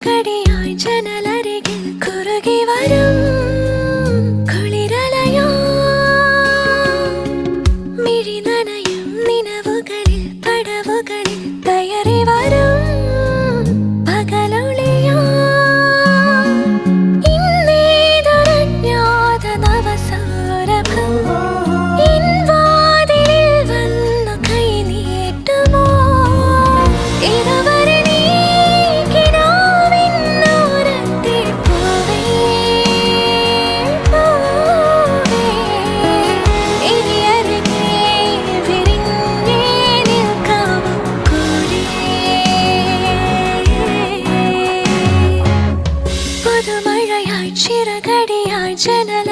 ചിറകടിയായി ജനലരികിൽ കുറുകി വരും കുളിരലയോ മിഴി നനയും നിലവുകളിൽ പടവുകളിൽ കയറി വരും പകലൊളിയോ ഇന്നേതൊരജ്ഞാത നവസൗരഭം ചിറകടിയായി ജനൽ